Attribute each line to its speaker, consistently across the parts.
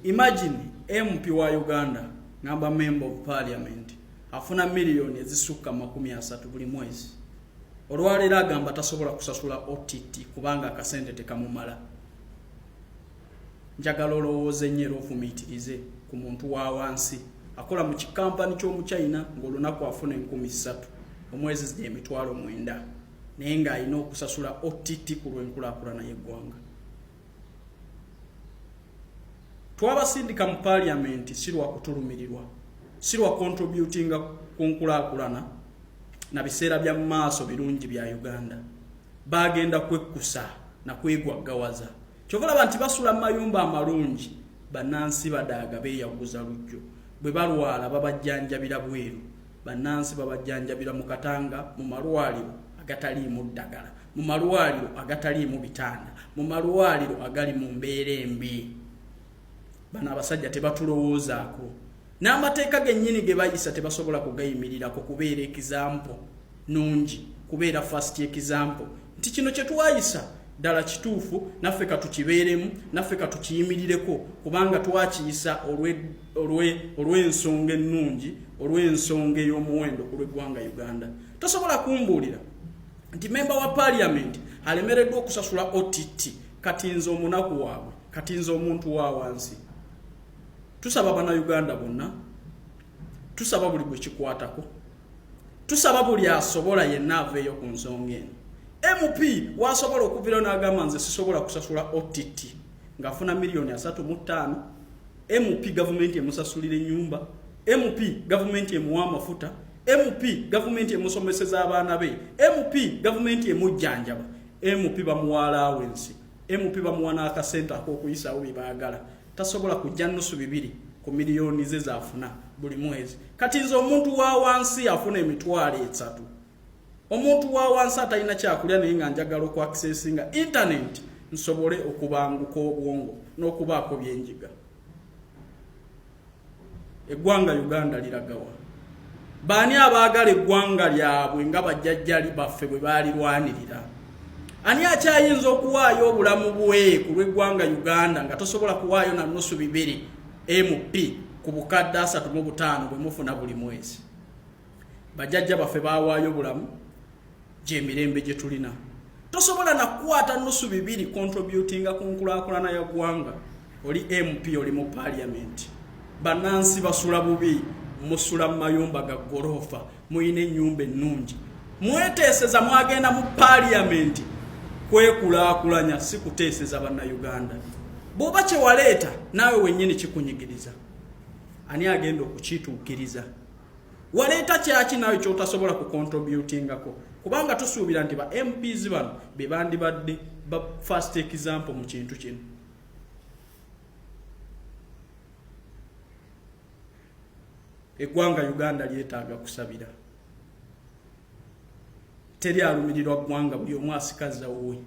Speaker 1: Imagine MP wa Uganda ngamba member of parliament afuna milioni ezisukka 30 buli mwezi. Olwalera agamba tasobola kusasula OTT kubanga akasente tekamumala. Njagala olowooze nnyo ofumiitirize ku muntu wa wansi akola mu kikampani ky'omu China ng'olunaku afuna 3,000 omwezi zije 9,000 naye ng'alina okusasula OTT ku lw'enkulaakulana y'eggwanga. Twabasindika mu parliament si lwa kutulumirirwa, si lwa contributinga ku nkulaakulana na biseera bya maaso birungi bya Uganda. Bagenda kwekkusa na kwegwaggawaza. Kyovalaba nti basula mu mayumba amalungi bannansi badaaga beeyaguza lujjo. Bwe balwala babajjanjabira bweru, bannansi babajjanjabira mu Katanga mu malwaliro agataliimu ddagala, mu malwaliro agataliimu bitanda, mu malwaliro agali mu mbeera embi. Bano abasajja tebatulowoozaako. N'amateeka gennyini ge bayisa tebasobola kugayimirirako kubeera ekizampo nungi, kubeera first ekizampo nti kino kye twayisa ddala kituufu, naffe katukibeeremu, naffe katukiyimirireko kubanga twakiyisa olw'ensonga ennungi, olw'ensonga ey'omuwendo ku lw'eggwanga Uganda. Tosobola kumbuulira nti memba wa parliament alemereddwa okusasula OTT kati nze omunaku waabwe, kati nze omuntu wa wansi. Tusaba bannayuganda bonna, tusaba buli gwe kikwatako, tusaba buli asobola yenna aveeyo ku nsonga eno. MP wasobola okuvirayo n'agamba nze sisobola kusasula OTT ng'afuna milioni 3.5. MP gavumenti emusasulira ennyumba, MP gavumenti emuwa amafuta, MP gavumenti emusomeseza abaana be, MP gavumenti emujjanjaba, MP bamuwa allowance, MP bamuwa n'akasente ak'okuyisawo bye baagala. Tasobola kujja nusu 2 ku milioni ze zaafuna buli mwezi. Kati nze omuntu wa wansi afuna 3,000. Omuntu wa wansi atalina kyakulya naye nga njagala oku accessinga internet nsobole okubanguka obwongo n'okubaako byenjiga. Eggwanga Uganda liragawa. Baani abaagala eggwanga lyabwe nga bajjajjali baffe bwe baalirwanirira? Ani akyayinza okuwaayo obulamu bwe ku lw'eggwanga Uganda nga tosobola kuwaayo na nusu 2 MP ku bukadde 35 bwe mufuna buli mwezi? Bajjajja baffe baawaayo obulamu gy'emirembe gye tulina. Tosobola na kukwata nusu 2 contributinga ku nkulaakulana ya ggwanga. Oli MP oli mu parliament. Bannansi basula bubi, musula mu mayumba ga gorofa, muyina ennyumba ennungi. Mweteeseza mwagenda mu parliament kwekulaakulanya, si kuteeseza bannayuganda. Bw'oba kye waleeta naawe wennyini kikunyigiriza. Ani agenda okukituukiriza? Waleeta kyaki naawe ky'otasobola ku contributingako? Kubanga tusuubira nti ba MPs bano be bandibadde ba first example mu kintu kino. Eggwanga Uganda lyetaaga kusabira. Teri alumirirwa ggwanga buli omu asikaza wuwe.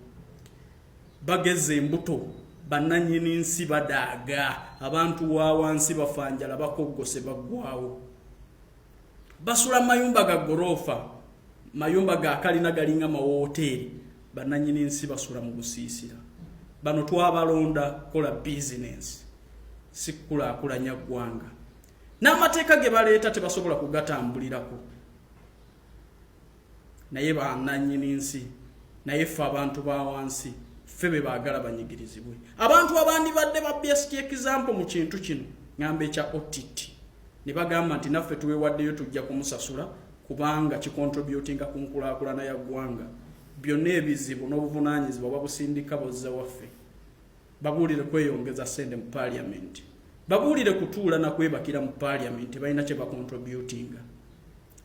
Speaker 1: Bageze embuto bannannyini nsi badaaga, abantu wa wansi bafanjala bakoggose baggwawo. Basula mayumba ga gorofa, mayumba ga kalina galinga mawooteri, bannannyini nsi basula mu busiisira. Bano twabalonda kola business, si kulaakulanya ggwanga. N'amateeka ge baleeta tebasobola kugatambulirako. Naye bannannyini nsi, naye ffe abantu ba wansi, ffe be baagala banyigirizibwe. Abantu abandibadde ba best example mu kintu kino ng'ambe ekya OTT ne bagamba nti naffe tuweewaddeyo tujja kumusasula kubanga kicontributinga ku nkulaakulana ya ggwanga. Byonna ebizibu n'obuvunaanyizibwa babusindika bozza waffe. Babuulire kweyongeza ssente mu parliament, babuulire kutuula na kwebakira mu parliament balina kye bacontributinga,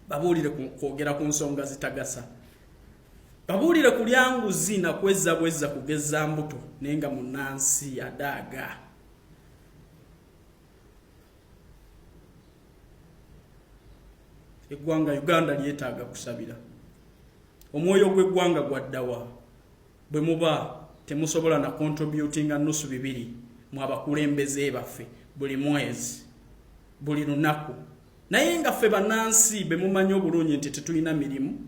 Speaker 1: babuulire kwogera ku nsonga zitagasa, babuulire ku lyanguzi na kwezza bwezza kugeza mbuto naye nga munnansi adaaga. Eggwanga Uganda lyetaaga kusabira. Omwoyo gw'eggwanga gwaddawa bwe muba temusobola na contributinga nusu 2 mu abakulembeze baffe buli mwezi, buli lunaku. Naye nga ffe bannansi be mumanyi obulungi nti tetulina mirimu,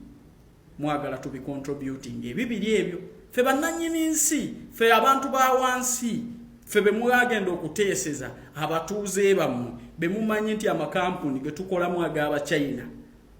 Speaker 1: mwagala tubicontributing ebibiri ebyo. Ffe bannannyini nsi, ffe abantu ba wansi ffe be mwagenda okuteeseza abatuuze bammwe be mumanyi nti amakampuni ge tukolamu ag'aba China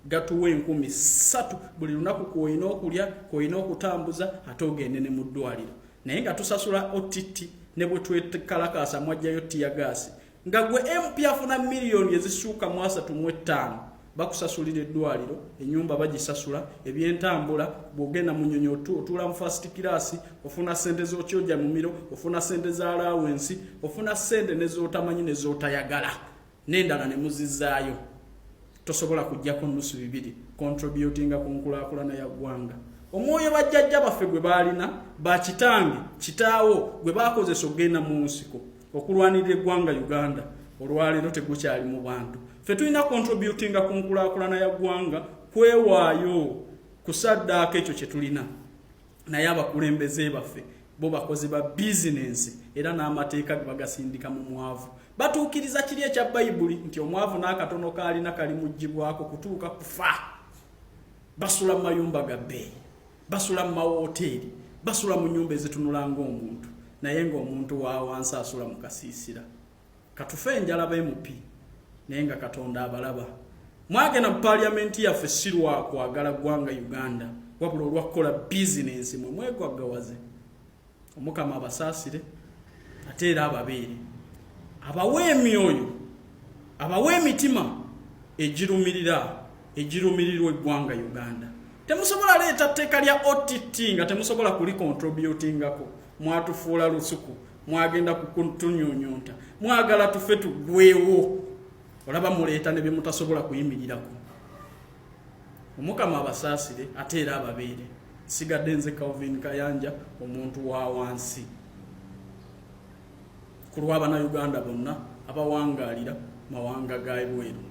Speaker 1: gatuwa 3,000 buli lunaku kwolina okulya kwolina okutambuza ate ogende ne mu ddwaliro naye nga tusasula OTT ne bwe twekalakaasa mwajjayo tiyagaasi nga gwe MP afuna miliyoni ezisuuka mu 35 bakusasulira eddwaliro ennyumba bagisasula ebyentambula bw'ogenda mu nnyonyi otuula mu first class ofuna ssente z'okyojja mu miro ofuna ssente za allowance ofuna ssente nez'otamanyi nez'otayagala n'endala ne muzizaayo tosobola kujjako nusu 2 contributinga ku nkulaakulana ya ggwanga omwoyo bajjajja baffe gwe baalina bakitange kitaawo gwe baakozesa ogenda mu nsiko okulwanirira eggwanga Uganda olwaleero tegukyali mu bantu ffe tulina contributinga ku nkulaakulana ya ggwanga kwewaayo kusaddaako ekyo kye tulina naye abakulembeze baffe bo bakozi ba bizinensi era n'amateeka ge bagasindika mu mwavu batuukiriza kiri ekya Bayibuli nti omwavu n'akatono kaalina kali muggyibwako kutuuka kufa basula mu mayumba ga bbeeyi basula mu mawoteeri basula mu nnyumba ezitunula ng'omuntu naye ng'omuntu wa wansi asula mu kasiisira katufe enjala MP naye nga Katonda abalaba mwagenda mu paliamenti yaffe si lwa kwagala ggwanga Uganda wabula olwakkola bizinensi mwe mwegwaggawaze Omukama abasaasire ate era ababeere abawe emyoyo abawe emitima egirumirirwa eggwanga Uganda temusobola leeta tteeka lya OTT nga temusobola kulicontributingako mwatufuula lusuku mwagenda kutunyonyonta mwagala tufe tugwewo olaba muleeta ne bye mutasobola kuyimirirako Omukama abasaasire ate era ababeere sigadde nze Calvin Kayanja omuntu wa wansi ku lw'Abannayuganda bonna abawangaalira mawanga ga ebweru.